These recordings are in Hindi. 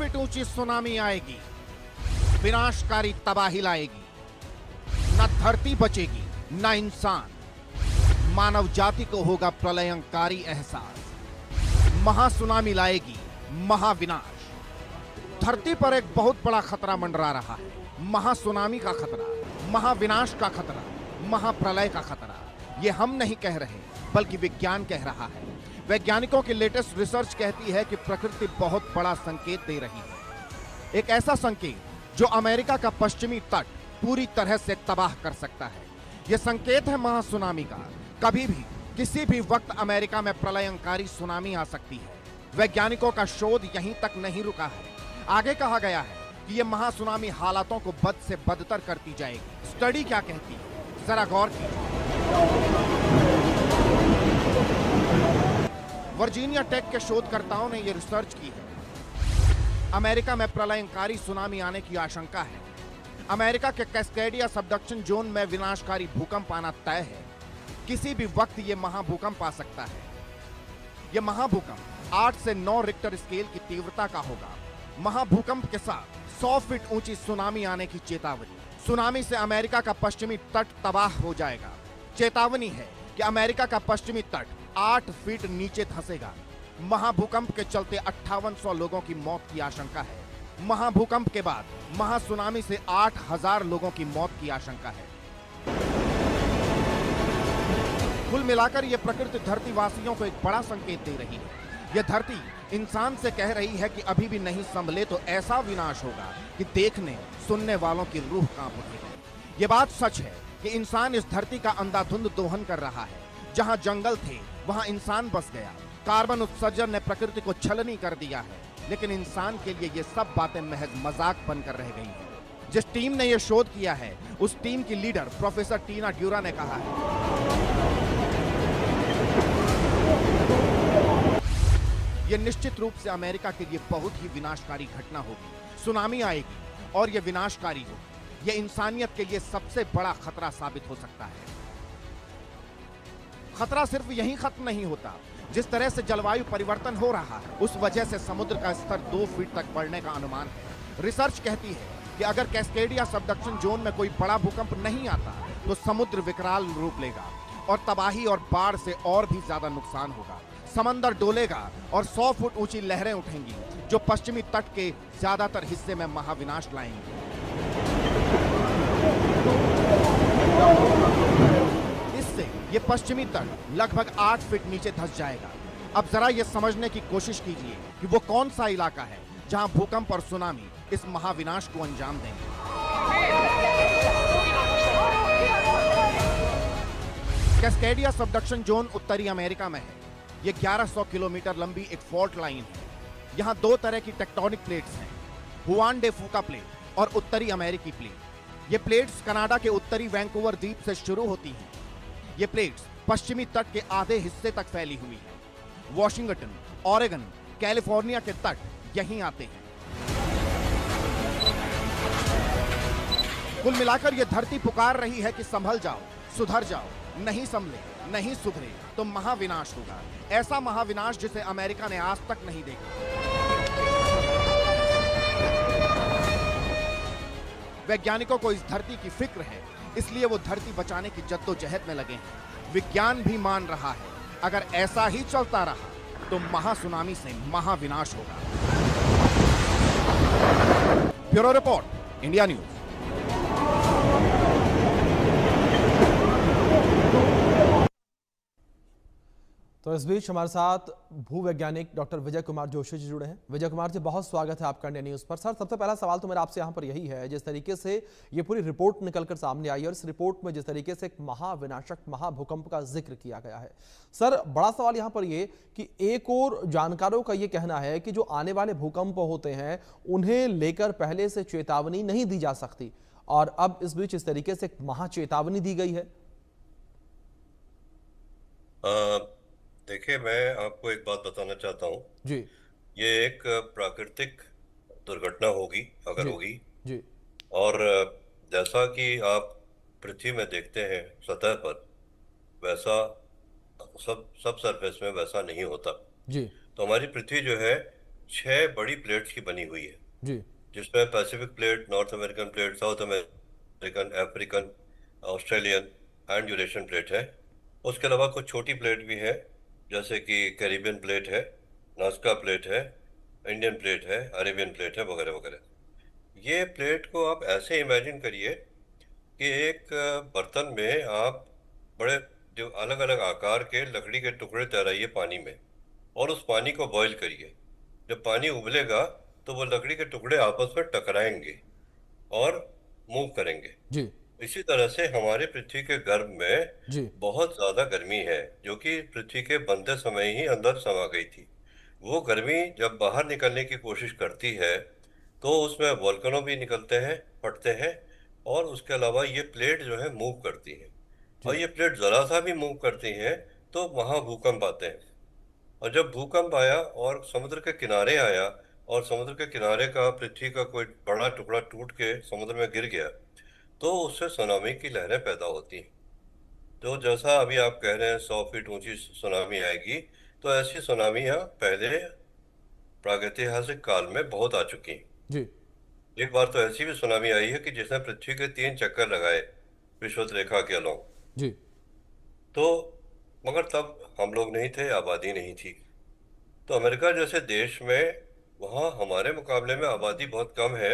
फीट ऊंची सुनामी आएगी, विनाशकारी तबाही लाएगी। न धरती बचेगी न इंसान, मानव जाति को होगा प्रलयंकारी एहसास। महासुनामी लाएगी महाविनाश। धरती पर एक बहुत बड़ा खतरा मंडरा रहा है। महासुनामी का खतरा, महाविनाश का खतरा, महाप्रलय का खतरा। ये हम नहीं कह रहे, बल्कि विज्ञान कह रहा है। वैज्ञानिकों की लेटेस्ट रिसर्च कहती है कि प्रकृति बहुत बड़ा संकेत दे रही है। एक ऐसा संकेत जो अमेरिका का पश्चिमी तट पूरी तरह से तबाह कर सकता है। यह संकेत है महासुनामी का। कभी भी किसी भी वक्त अमेरिका में प्रलयंकारी सुनामी आ सकती है। वैज्ञानिकों का शोध यहीं तक नहीं रुका है। आगे कहा गया है कि यह महासुनामी हालातों को बद से बदतर करती जाएगी। स्टडी क्या कहती है, जरा गौर कीजिए। वर्जीनिया टेक के शोधकर्ताओं ने यह रिसर्च की है। अमेरिका में प्रलयंकारी सुनामी आने की आशंका है। अमेरिका के कैस्केडिया सबडक्शन जोन में विनाशकारी भूकंप आना तय है। किसी भी वक्त यह महाभूकंप आ सकता है। यह महाभूकंप 8 से 9 रिक्टर स्केल की तीव्रता का होगा। महाभूकंप के साथ 100 फीट ऊंची सुनामी आने की चेतावनी। सुनामी से अमेरिका का पश्चिमी तट तबाह हो जाएगा। चेतावनी है कि अमेरिका का पश्चिमी तट 8 फीट नीचे धंसेगा। महाभूकंप के चलते 5800 लोगों की मौत की आशंका है। महाभूकंप के बाद महासुनामी से 8000 लोगों की मौत की आशंका है। कुल मिलाकर यह प्रकृति धरतीवासियों को एक बड़ा संकेत दे रही है। यह धरती इंसान से कह रही है कि अभी भी नहीं संभले तो ऐसा विनाश होगा कि देखने सुनने वालों की रूह कांप उठेगी। यह बात सच है कि इंसान इस धरती का अंधाधुंध दोहन कर रहा है। जहां जंगल थे वहां इंसान बस गया। कार्बन उत्सर्जन ने प्रकृति को छलनी कर दिया है, लेकिन इंसान के लिए ये सब बातें महज मजाक बनकर रह गई हैं। जिस टीम ने यह शोध किया है, उस टीम की लीडर प्रोफेसर टीना ड्यूरा ने कहा है, यह निश्चित रूप से अमेरिका के लिए बहुत ही विनाशकारी घटना होगी। सुनामी आएगी और यह विनाशकारी होगी। यह इंसानियत के लिए सबसे बड़ा खतरा साबित हो सकता है। खतरा सिर्फ यहीं खत्म नहीं होता। जिस तरह से जलवायु परिवर्तन हो रहा है, उस वजह से समुद्र का स्तर 2 फीट तक बढ़ने का अनुमान है। रिसर्च कहती है कि अगर कैस्केडिया सबडक्शन जोन में कोई बड़ा भूकंप नहीं आता तो समुद्र विकराल रूप लेगा और तबाही और बाढ़ से और भी ज्यादा नुकसान होगा। समंदर डोलेगा और 100 फुट ऊंची लहरें उठेंगी जो पश्चिमी तट के ज्यादातर हिस्से में महाविनाश लाएंगी। इससे ये पश्चिमी तट लगभग 8 फीट नीचे धंस जाएगा। अब जरा ये समझने की कोशिश कीजिए कि वो कौन सा इलाका है जहां भूकंप और सुनामी इस महाविनाश को अंजाम देंगे। कैस्केडिया सबडक्शन जोन उत्तरी अमेरिका में है। ये 1100 किलोमीटर लंबी एक फॉल्ट लाइन है। यहाँ 2 तरह की टेक्टोनिक प्लेट्स हैं, हुआन डे फूका प्लेट और उत्तरी अमेरिकी प्लेट। ये प्लेट्स कनाडा के उत्तरी वैंकूवर द्वीप से शुरू होती हैं। ये प्लेट्स पश्चिमी तट के आधे हिस्से तक फैली हुई हैं। वॉशिंगटन, ऑरेगन, कैलिफोर्निया के तट यहीं आते हैं। कुल मिलाकर यह धरती पुकार रही है कि संभल जाओ, सुधर जाओ। नहीं संभले, नहीं सुधरे तो महाविनाश होगा। ऐसा महाविनाश जिसे अमेरिका ने आज तक नहीं देखा। वैज्ञानिकों को इस धरती की फिक्र है, इसलिए वो धरती बचाने की जद्दोजहद में लगे हैं। विज्ञान भी मान रहा है अगर ऐसा ही चलता रहा तो महासुनामी से महाविनाश होगा। Bureau report, India news. तो इस बीच हमारे साथ भूवैज्ञानिक डॉक्टर विजय कुमार जोशी जी जुड़े हैं। विजय कुमार जी, बहुत स्वागत है आपका इंडिया न्यूज़ पर। सर, सबसे पहला सवाल तो मेरा आपसे यहाँ पर यही है, जिस तरीके से ये पूरी रिपोर्ट निकलकर सामने आई और इस रिपोर्ट में जिस तरीके से एक महाविनाशक महाभूकंप का जिक्र किया गया है, सर बड़ा सवाल यहाँ पर ये कि एक और जानकारों का ये कहना है कि जो आने वाले भूकंप होते हैं उन्हें लेकर पहले से चेतावनी नहीं दी जा सकती, और अब इस बीच इस तरीके से एक महाचेतावनी दी गई है। देखिए, मैं आपको एक बात बताना चाहता हूँ जी। ये एक प्राकृतिक दुर्घटना होगी अगर जी, होगी। जी। और जैसा कि आप पृथ्वी में देखते हैं सतह पर, वैसा सब सरफेस में वैसा नहीं होता। जी। तो हमारी पृथ्वी जो है 6 बड़ी प्लेट्स की बनी हुई है, जी जिसमें Pacific plate, north American plate, south American, African, Australian and Eurasian plate है। उसके अलावा कुछ छोटी प्लेट भी है, जैसे कि कैरिबियन प्लेट है, नास्का प्लेट है, इंडियन प्लेट है, अरेबियन प्लेट है, वगैरह वगैरह। ये प्लेट को आप ऐसे इमेजिन करिए कि एक बर्तन में आप बड़े जो अलग अलग आकार के लकड़ी के टुकड़े तैराइए पानी में, और उस पानी को बॉईल करिए। जब पानी उबलेगा तो वो लकड़ी के टुकड़े आपस में टकराएंगे और मूव करेंगे। जी इसी तरह से हमारे पृथ्वी के गर्भ में जी बहुत ज्यादा गर्मी है, जो कि पृथ्वी के बनते समय ही अंदर समा गई थी। वो गर्मी जब बाहर निकलने की कोशिश करती है तो उसमें वोल्केनो भी निकलते हैं, फटते हैं, और उसके अलावा ये प्लेट जो है मूव करती है। और जी ये प्लेट जरा सा भी मूव करती हैं तो वहाँ भूकंप आते हैं। और जब भूकंप आया और समुद्र के किनारे आया, और समुद्र के किनारे का पृथ्वी का कोई बड़ा टुकड़ा टूट के समुद्र में गिर गया, तो उससे सुनामी की लहरें पैदा होती हैं। तो जैसा अभी आप कह रहे हैं 100 फीट ऊंची सुनामी आएगी, तो ऐसी सुनामियां पहले प्रागैतिहासिक काल में बहुत आ चुकी हैं। जी एक बार तो ऐसी भी सुनामी आई है कि जिसने पृथ्वी के 3 चक्कर लगाए विषुवत रेखा के अलावा। जी तो मगर तब हम लोग नहीं थे, आबादी नहीं थी। तो अमेरिका जैसे देश में, वहाँ हमारे मुकाबले में आबादी बहुत कम है।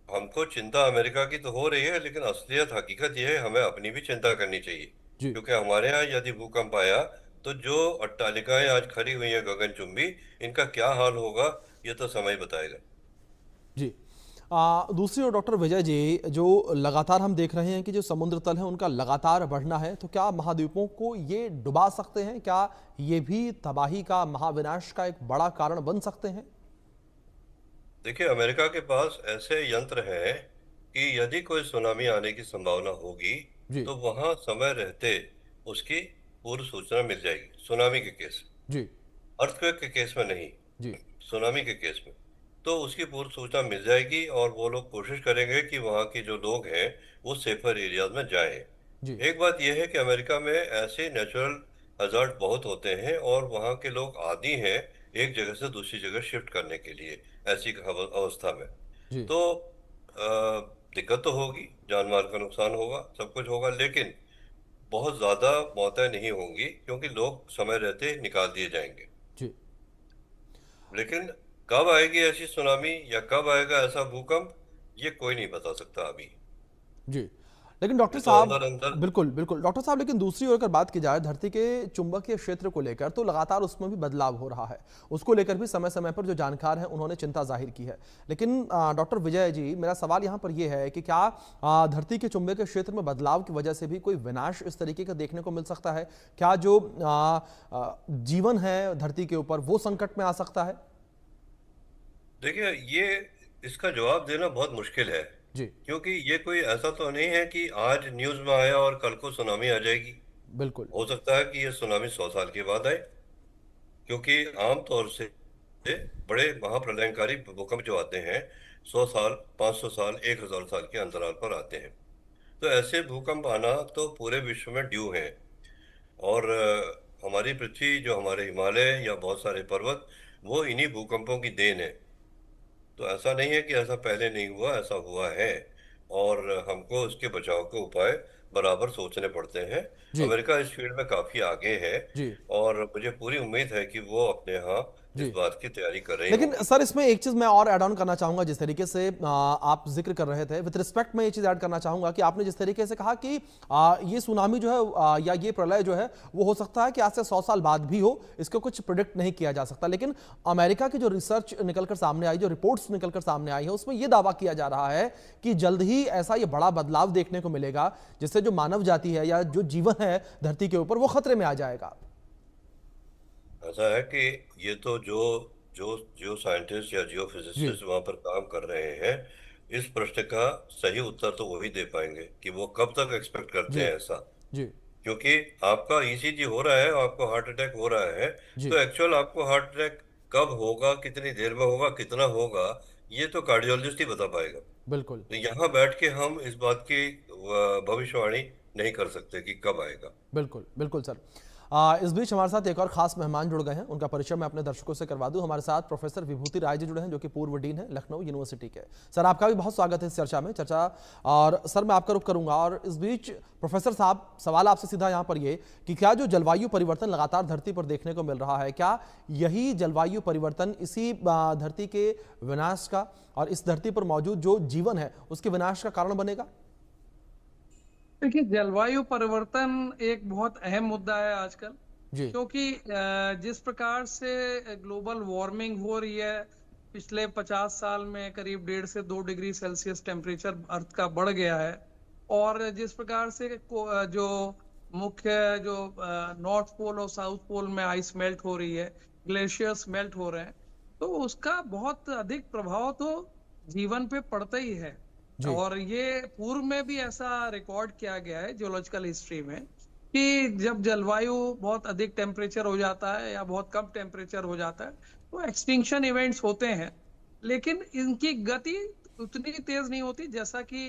हमको चिंता अमेरिका की तो हो रही है, लेकिन असलियत हकीकत यह है हमें अपनी भी चिंता करनी चाहिए। जी क्योंकि हमारे यहाँ यदि भूकंप आया तो जो अट्टालिकाएं आज खड़ी हुई हैं गगनचुंबी, इनका क्या हाल होगा ये तो समय बताएगा। जी दूसरी ओर डॉक्टर विजय जी, जो लगातार हम देख रहे हैं कि जो समुद्र तल है उनका लगातार बढ़ना है, तो क्या महाद्वीपों को ये डुबा सकते हैं? क्या ये भी तबाही का, महाविनाश का एक बड़ा कारण बन सकते हैं? देखिए, अमेरिका के पास ऐसे यंत्र हैं कि यदि कोई सुनामी आने की संभावना होगी जी तो वहां समय रहते उसकी पूर्व सूचना मिल जाएगी। सुनामी के केस, जी अर्थक्वेक के केस में नहीं, जी सुनामी के केस में तो उसकी पूर्व सूचना मिल जाएगी, और वो लोग कोशिश करेंगे कि वहाँ के जो लोग हैं वो सेफर एरियाज में जाएं। जी एक बात यह है कि अमेरिका में ऐसे नेचुरल हजार्ड बहुत होते हैं, और वहाँ के लोग आदी हैं एक जगह से दूसरी जगह शिफ्ट करने के लिए ऐसी अवस्था में। जी तो दिक्कत तो होगी, जान माल का नुकसान होगा, सब कुछ होगा, लेकिन बहुत ज्यादा मौतें नहीं होंगी क्योंकि लोग समय रहते निकाल दिए जाएंगे। जी लेकिन कब आएगी ऐसी सुनामी या कब आएगा ऐसा भूकंप, ये कोई नहीं बता सकता अभी। जी लेकिन डॉक्टर ये तो साहब, अंदर अंदर। बिल्कुल बिल्कुल डॉक्टर साहब, लेकिन दूसरी ओर अगर बात की जाए धरती के चुंबकीय क्षेत्र को लेकर, तो लगातार उसमें भी बदलाव हो रहा है। उसको लेकर भी समय समय पर जो जानकार हैं उन्होंने चिंता जाहिर की है। लेकिन डॉक्टर विजय जी, मेरा सवाल यहाँ पर यह है कि क्या धरती के चुंबकीय क्षेत्र में बदलाव की वजह से भी कोई विनाश इस तरीके का देखने को मिल सकता है? क्या जो जीवन है धरती के ऊपर वो संकट में आ सकता है? देखिए, ये इसका जवाब देना बहुत मुश्किल है, जी क्योंकि ये कोई ऐसा तो नहीं है कि आज न्यूज में आया और कल को सुनामी आ जाएगी। बिल्कुल हो सकता है कि ये सुनामी 100 साल के बाद आए, क्योंकि आमतौर से बड़े महाप्रलयंकारी भूकंप जो आते हैं 100 साल, 500 साल, 1000 साल के अंतराल पर आते हैं। तो ऐसे भूकंप आना तो पूरे विश्व में ड्यू है। और हमारी पृथ्वी, जो हमारे हिमालय या बहुत सारे पर्वत, वो इन्हीं भूकंपों की देन है। तो ऐसा नहीं है कि ऐसा पहले नहीं हुआ, ऐसा हुआ है। और हमको उसके बचाव के उपाय बराबर सोचने पड़ते हैं। जी अमेरिका इस फील्ड में काफी आगे है, जी और मुझे पूरी उम्मीद है कि वो अपने यहाँ इस जी बात की तैयारी कर रही लेकिन होंगी। सर, इसमें एक चीज मैं और ऐड ऑन करना चाहूंगा। जिस तरीके से आप जिक्र कर रहे थे, विद रिस्पेक्ट मैं ये चीज ऐड करना चाहूंगा कि आपने जिस तरीके से कहा कि ये सुनामी जो है या ये प्रलय जो है वो हो सकता है कि आज से 100 साल बाद भी हो, इसको कुछ प्रिडिक्ट नहीं किया जा सकता। लेकिन अमेरिका की जो रिसर्च निकलकर सामने आई, जो रिपोर्ट्स निकलकर सामने आई है, उसमें यह दावा किया जा रहा है कि जल्द ही ऐसा ये बड़ा बदलाव देखने को मिलेगा जिससे जो मानव जाति है या जो जीवन है धरती के ऊपर वो खतरे में आ जाएगा। ऐसा है कि ये तो जो जो जियो साइंटिस्ट या जियो जी फिजिसिस्ट वहां पर काम कर रहे हैं, इस प्रश्न का सही उत्तर तो वही दे पाएंगे कि वो कब तक एक्सपेक्ट करते जी हैं ऐसा। जी क्योंकि आपका ईसीजी हो रहा है, आपको हार्ट अटैक हो रहा है, जी तो एक्चुअल आपको हार्ट अटैक कब होगा, कितनी देर में होगा, कितना होगा, ये तो कार्डियोलॉजिस्ट ही बता पाएगा। बिल्कुल तो यहाँ बैठ के हम इस बात की भविष्यवाणी नहीं कर सकते कि कब आएगा। बिल्कुल बिल्कुल सर। इस बीच हमारे साथ एक और खास मेहमान जुड़ गए हैं, उनका परिचय मैं अपने दर्शकों से करवा दूं। हमारे साथ प्रोफेसर विभूति राय जी जुड़े हैं, जो कि पूर्व डीन है लखनऊ यूनिवर्सिटी के। सर, आपका भी बहुत स्वागत है इस चर्चा और सर मैं आपका रुख करूंगा। और इस बीच प्रोफेसर साहब, सवाल आपसे सीधा यहाँ पर ये कि क्या जो जलवायु परिवर्तन लगातार धरती पर देखने को मिल रहा है, क्या यही जलवायु परिवर्तन इसी धरती के विनाश का और इस धरती पर मौजूद जो जीवन है उसके विनाश का कारण बनेगा? देखिए, जलवायु परिवर्तन एक बहुत अहम मुद्दा है आजकल, जी क्योंकि जिस प्रकार से ग्लोबल वार्मिंग हो रही है, पिछले 50 साल में करीब 1.5 से 2 डिग्री सेल्सियस टेम्परेचर अर्थ का बढ़ गया है। और जिस प्रकार से जो मुख्य जो नॉर्थ पोल और साउथ पोल में आइस मेल्ट हो रही है, ग्लेशियर्स मेल्ट हो रहे हैं, तो उसका बहुत अधिक प्रभाव तो जीवन पे पड़ता ही है। जी और ये पूर्व में भी ऐसा रिकॉर्ड किया गया है जियोलॉजिकल हिस्ट्री में कि जब जलवायु बहुत अधिक टेम्परेचर हो जाता है या बहुत कम टेम्परेचर हो जाता है तो एक्सटिंक्शन इवेंट्स होते हैं, लेकिन इनकी गति उतनी तेज नहीं होती जैसा कि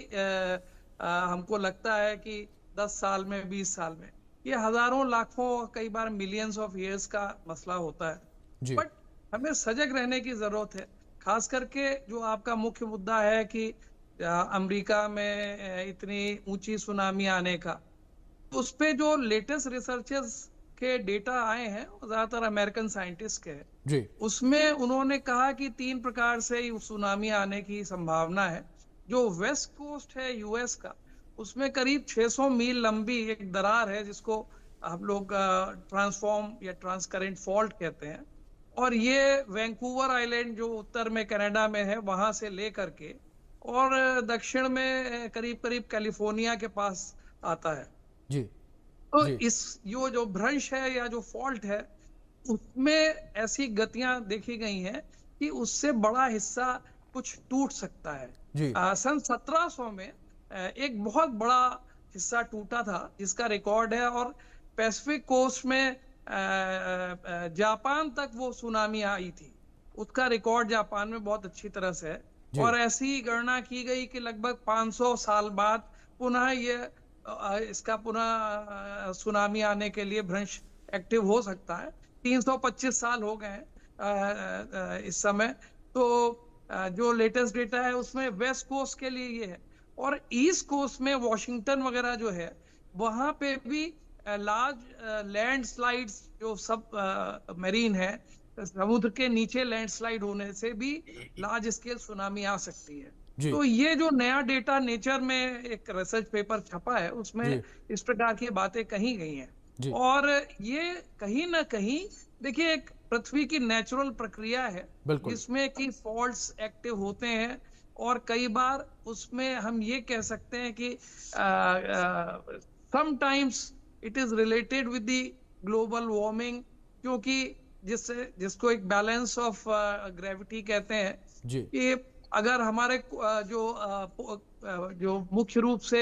हमको लगता है कि 10 साल में, 20 साल में। ये हजारों, लाखों, कई बार मिलियंस ऑफ ईयर्स का मसला होता है। जी बट हमें सजग रहने की जरूरत है, खास करके जो आपका मुख्य मुद्दा है कि अमेरिका में इतनी ऊंची सुनामी आने का, उस पे जो लेटेस्ट रिसर्चर्स के डेटा आए हैं, ज्यादातर अमेरिकन साइंटिस्ट के हैं, जी उसमें उन्होंने कहा कि 3 प्रकार से सुनामी आने की संभावना है। जो वेस्ट कोस्ट है यूएस का, उसमें करीब 600 मील लंबी एक दरार है जिसको हम लोग ट्रांसफॉर्म या ट्रांसकरेंट फॉल्ट कहते हैं। और ये वैंकूवर आइलैंड जो उत्तर में कनाडा में है वहां से लेकर के और दक्षिण में करीब करीब कैलिफोर्निया के पास आता है। जी तो जी इस जो भ्रंश है या जो फॉल्ट है, उसमें ऐसी गतियां देखी गई हैं कि उससे बड़ा हिस्सा कुछ टूट सकता है। जी सन 1700 में एक बहुत बड़ा हिस्सा टूटा था जिसका रिकॉर्ड है, और पैसिफिक कोस्ट में जापान तक वो सुनामी आई थी, उसका रिकॉर्ड जापान में बहुत अच्छी तरह से है। जी और ऐसी गणना की गई कि लगभग 500 साल बाद पुनः ये इसका पुनः सुनामी आने के लिए भ्रंश एक्टिव हो सकता है। 325 साल हो गए हैं इस समय। तो जो लेटेस्ट डेटा है उसमें वेस्ट कोस्ट के लिए ये है, और ईस्ट कोस्ट में वॉशिंगटन वगैरह जो है वहां पे भी लार्ज लैंडस्लाइड्स, जो सब मरीन है, समुद्र के नीचे लैंडस्लाइड होने से भी लार्ज स्केल सुनामी आ सकती है। जी तो ये जो नया डेटा नेचर में एक रिसर्च पेपर छपा है उसमें जी इस प्रकार की बातें कही गई हैं। जी और ये कहीं ना कहीं, देखिए, एक पृथ्वी की नेचुरल प्रक्रिया है बिल्कुल जिसमें कि फॉल्ट्स एक्टिव होते हैं, और कई बार उसमें हम ये कह सकते हैं कि sometimes it is related with the global warming, क्योंकि जिसको एक बैलेंस ऑफ ग्रेविटी कहते हैं जी कि अगर हमारे जो मुख्य रूप से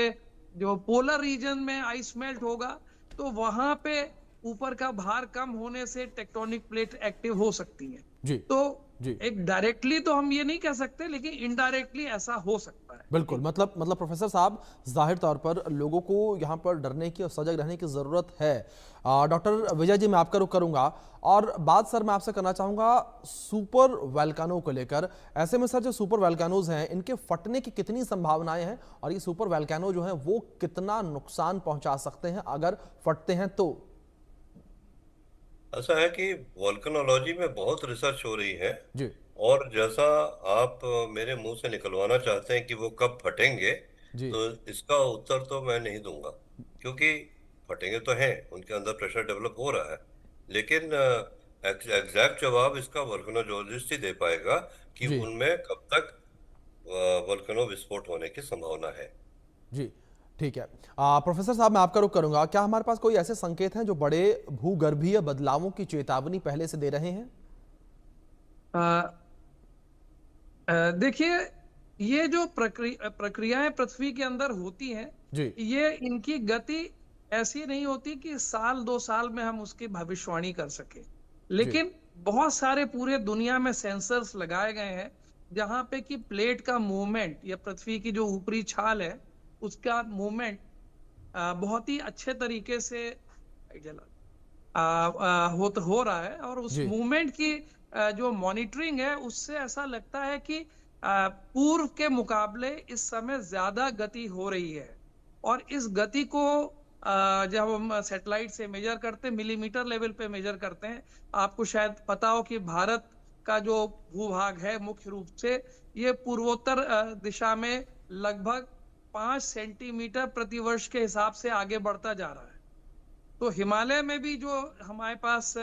जो पोलर रीजन में आइस मेल्ट होगा तो वहां पे ऊपर का भार कम होने से टेक्टोनिक प्लेट एक्टिव हो सकती है। जी तो जी एक डायरेक्टली तो हम ये नहीं कह सकते, लेकिन इनडायरेक्टली ऐसा हो सकता है। बिल्कुल, मतलब प्रोफेसर साहब, जाहिर तौर पर लोगों को यहाँ पर डरने की और सजग रहने की ज़रूरत है। डॉक्टर विजय जी, मैं आपका रुख करूंगा। और बात सर मैं आपसे करना चाहूँगा सुपर वोल्केनो को लेकर। ऐसे में सर, जो सुपर वोल्केनोज हैं, इनके फटने की कितनी संभावनाएं हैं, और ये सुपर वोल्केनो जो हैं वो कितना नुकसान पहुंचा सकते हैं अगर फटते हैं तो? ऐसा है कि वोल्केनोलॉजी में बहुत रिसर्च हो रही है, जी और जैसा आप मेरे मुंह से निकलवाना चाहते हैं कि वो कब फटेंगे, जी तो इसका उत्तर तो मैं नहीं दूंगा, क्योंकि फटेंगे तो हैं, उनके अंदर प्रेशर डेवलप हो रहा है, लेकिन एग्जैक्ट जवाब इसका वोल्केनोलॉजिस्ट ही दे पाएगा कि जी उनमें कब तक वोल्केनो विस्फोट होने की संभावना है। जी ठीक है। प्रोफेसर साहब, मैं आपका रुख करूंगा। क्या हमारे पास कोई ऐसे संकेत हैं जो बड़े भूगर्भीय बदलावों की चेतावनी पहले से दे रहे हैं? देखिए, ये जो प्रक्रियाएं पृथ्वी के अंदर होती हैं, जी ये इनकी गति ऐसी नहीं होती कि साल 2 साल में हम उसकी भविष्यवाणी कर सके, जी लेकिन बहुत सारे पूरे दुनिया में सेंसर्स लगाए गए हैं जहां पे कि प्लेट का मूवमेंट या पृथ्वी की जो ऊपरी छाल है उसका मूवमेंट बहुत ही अच्छे तरीके से हो रहा है, और उस जी मूवमेंट की जो मॉनिटरिंग है उससे ऐसा लगता है कि पूर्व के मुकाबले इस समय ज्यादा गति हो रही है। और इस गति को जब हम सैटेलाइट से मेजर करते हैं, मिलीमीटर लेवल पे मेजर करते हैं, आपको शायद पता हो कि भारत का जो भूभाग है मुख्य रूप से ये पूर्वोत्तर दिशा में लगभग 5 सेंटीमीटर प्रति वर्ष के हिसाब से आगे बढ़ता जा रहा है। तो हिमालय में भी जो हमारे पास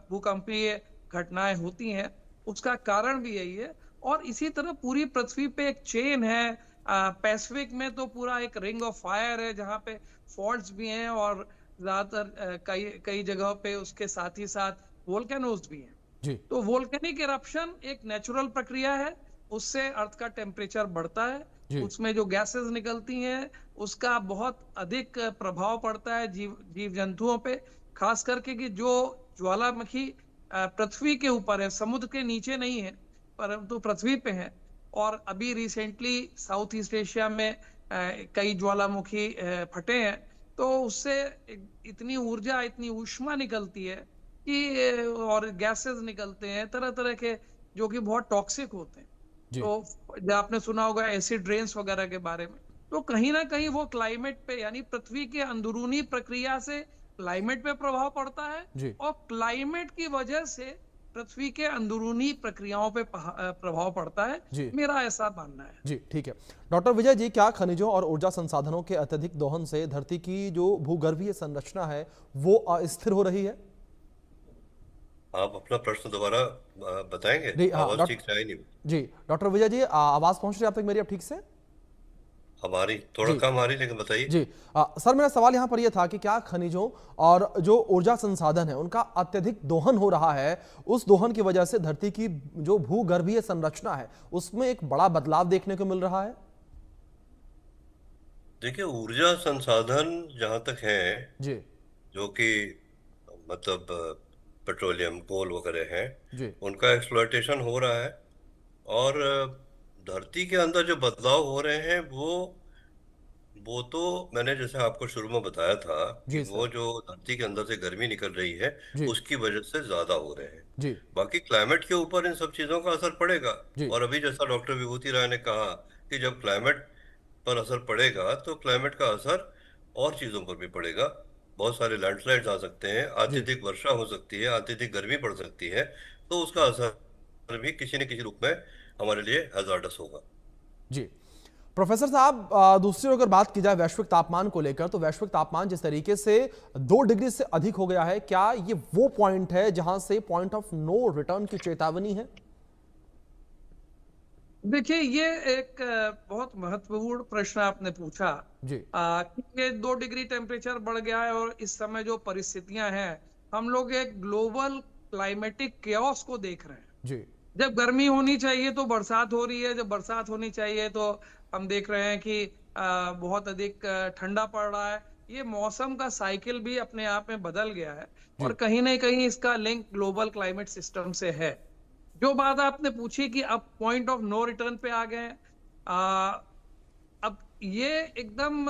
भूकंपीय घटनाएं होती हैं उसका कारण भी यही है। और इसी तरह पूरी पृथ्वी पे एक चेन है। पैसिफिक में तो पूरा एक रिंग ऑफ फायर है जहाँ पे फॉल्ट्स भी हैं, और ज्यादातर कई कई जगहों पे उसके साथ ही साथ वोल्केनोज भी हैं। जी तो वोल्केनिक इरप्शन एक नेचुरल प्रक्रिया है, उससे अर्थ का टेम्परेचर बढ़ता है, जी उसमें जो गैसेस निकलती हैं उसका बहुत अधिक प्रभाव पड़ता है जीव जंतुओं पे, खास करके कि जो ज्वालामुखी पृथ्वी के ऊपर है, समुद्र के नीचे नहीं है परंतु पृथ्वी पे है। और अभी रिसेंटली साउथ ईस्ट एशिया में कई ज्वालामुखी फटे हैं, तो उससे इतनी ऊर्जा, इतनी ऊष्मा निकलती है कि और गैसेस निकलते हैं तरह तरह के, जो कि बहुत टॉक्सिक होते हैं। जी तो जो आपने सुना होगा एसिड रेन्स वगैरह के बारे में, तो कहीं ना कहीं वो क्लाइमेट पे, यानी पृथ्वी के अंदरूनी प्रक्रिया से क्लाइमेट पे प्रभाव पड़ता है, जी और क्लाइमेट की वजह से पृथ्वी के अंदरूनी प्रक्रियाओं पे प्रभाव पड़ता है। जी मेरा ऐसा मानना है। जी ठीक है। डॉक्टर विजय जी, क्या खनिजों और ऊर्जा संसाधनों के अत्यधिक दोहन से धरती की जो भूगर्भीय संरचना है वो अस्थिर हो रही है? आप अपना प्रश्न दोबारा बताएंगे? जी हाँ आवाज ठीक से आई नहीं। जी डॉक्टर विजय जी, आवाज पहुंच रही है आप तक मेरी अब ठीक से? हमारी थोड़ा जी कम आ रही, लेकिन बताइए। जी सर, मेरा सवाल यहाँ पर यह था कि क्या खनिजों और जो ऊर्जा संसाधन है उनका अत्यधिक दोहन हो रहा है, उस दोहन की वजह से धरती की जो भूगर्भीय संरचना है उसमें एक बड़ा बदलाव देखने को मिल रहा है? देखिए, ऊर्जा संसाधन जहाँ तक है, जी जो कि मतलब पेट्रोलियम, कोल वगैरह हैं, जी उनका एक्सप्लॉयटेशन हो रहा है। और धरती के अंदर जो बदलाव हो रहे हैं वो तो मैंने जैसे आपको शुरू में बताया था कि जी वो सर। जो धरती के अंदर से गर्मी निकल रही है जी उसकी वजह से ज्यादा हो रहे हैं। जी बाकी क्लाइमेट के ऊपर इन सब चीजों का असर पड़ेगा। जी और अभी जैसा डॉक्टर विभूति राय ने कहा कि जब क्लाइमेट पर असर पड़ेगा तो क्लाइमेट का असर और चीजों पर भी पड़ेगा। बहुत सारे लैंडस्लाइड्स आ सकते हैं, जी अत्यधिक वर्षा हो सकती है, अत्यधिक गर्मी पड़ सकती है। तो उसका असर भी किसी न किसी रूप में हमारे लिए हैजार्डस होगा। जी प्रोफेसर साहब, दूसरी ओर अगर बात की जाए वैश्विक तापमान को लेकर, तो वैश्विक तापमान जिस तरीके से 2 डिग्री से अधिक हो गया है, क्या ये वो पॉइंट है जहां से पॉइंट ऑफ नो रिटर्न की चेतावनी है? देखिए, ये एक बहुत महत्वपूर्ण प्रश्न आपने पूछा। जी कि ये 2 डिग्री टेम्परेचर बढ़ गया है, और इस समय जो परिस्थितियां हैं, हम लोग एक ग्लोबल क्लाइमेटिक केओस को देख रहे हैं। जी जब गर्मी होनी चाहिए तो बरसात हो रही है, जब बरसात होनी चाहिए तो हम देख रहे हैं कि बहुत अधिक ठंडा पड़ रहा है। ये मौसम का साइकिल भी अपने आप में बदल गया है, और जी कहीं ना कहीं इसका लिंक ग्लोबल क्लाइमेट सिस्टम से है। जो बात आपने पूछी कि अब पॉइंट ऑफ नो रिटर्न पे आ गए हैं, अब ये एकदम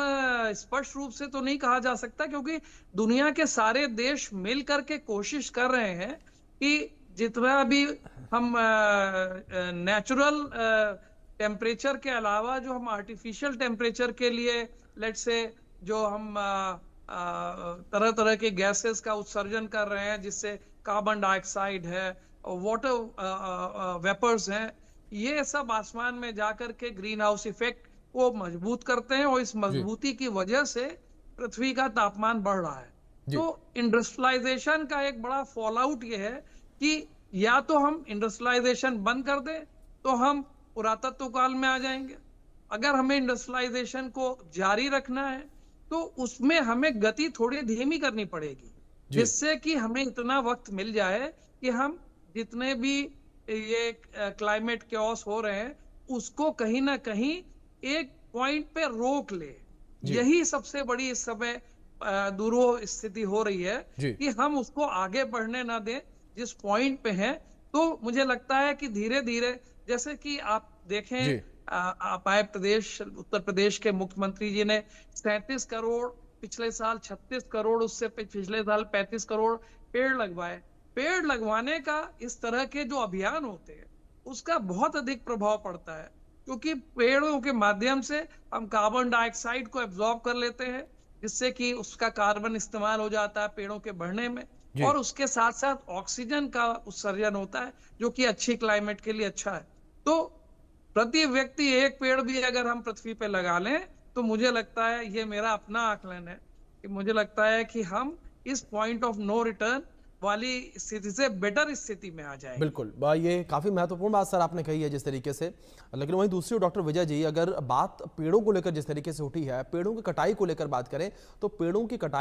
स्पष्ट रूप से तो नहीं कहा जा सकता, क्योंकि दुनिया के सारे देश मिल करके कोशिश कर रहे हैं कि जितना भी हम नेचुरल टेम्परेचर के अलावा जो हम आर्टिफिशियल टेम्परेचर के लिए, लेट से, जो हम तरह तरह के गैसेस का उत्सर्जन कर रहे हैं, जिससे कार्बन डाइऑक्साइड है, वाटर वेपर्स हैं, ये सब आसमान में जाकर के ग्रीन हाउस इफेक्ट को मजबूत करते हैं, और इस जी मजबूती की वजह से पृथ्वी का तापमान बढ़ रहा है। जी तो इंडस्ट्रियलाइजेशन का एक बड़ा फॉल आउट ये है कि या तो हम इंडस्ट्रियलाइजेशन बंद कर दें तो हम पुरातत्व काल में आ जाएंगे। अगर हमें इंडस्ट्रियलाइजेशन को जारी रखना है तो उसमें हमें गति थोड़ी धीमी करनी पड़ेगी, जी जिससे कि हमें इतना वक्त मिल जाए कि हम जितने भी ये क्लाइमेट केओस हो रहे हैं उसको कहीं ना कहीं एक पॉइंट पे रोक ले। जी यही सबसे बड़ी इस समय दुरूह स्थिति हो रही है जी कि हम उसको आगे बढ़ने ना दें जिस पॉइंट पे है। तो मुझे लगता है कि धीरे धीरे, जैसे कि आप देखें, जी आप आए प्रदेश, उत्तर प्रदेश के मुख्यमंत्री जी ने 37 करोड़ पिछले साल 36 करोड़, उससे पिछले साल 35 करोड़ पेड़ लगवाए। पेड़ लगवाने का इस तरह के जो अभियान होते हैं उसका बहुत अधिक प्रभाव पड़ता है, क्योंकि पेड़ों के माध्यम से हम कार्बन डाइऑक्साइड को एब्जॉर्ब कर लेते हैं, जिससे कि उसका कार्बन इस्तेमाल हो जाता है पेड़ों के बढ़ने में, जी। और उसके साथ साथ ऑक्सीजन का उत्सर्जन होता है, जो कि अच्छी क्लाइमेट के लिए अच्छा है। तो प्रति व्यक्ति एक पेड़ भी अगर हम पृथ्वी पे लगा लें, तो मुझे लगता है, ये मेरा अपना आकलन है, कि मुझे लगता है कि हम इस पॉइंट ऑफ नो रिटर्न वाली स्थिति से बेटर स्थिति में आ जाएंगे। बिल्कुल, ये काफ़ी महत्वपूर्ण बात सर आपने कही है जिस तरीके से। लेकिन वहीं दूसरी ओर डॉक्टर विजय जी, अगर बात पेड़ों को लेकर जिस तरीके से उठी है, पेड़ों की कटाई को लेकर बात करें, तो पेड़ों की कटाई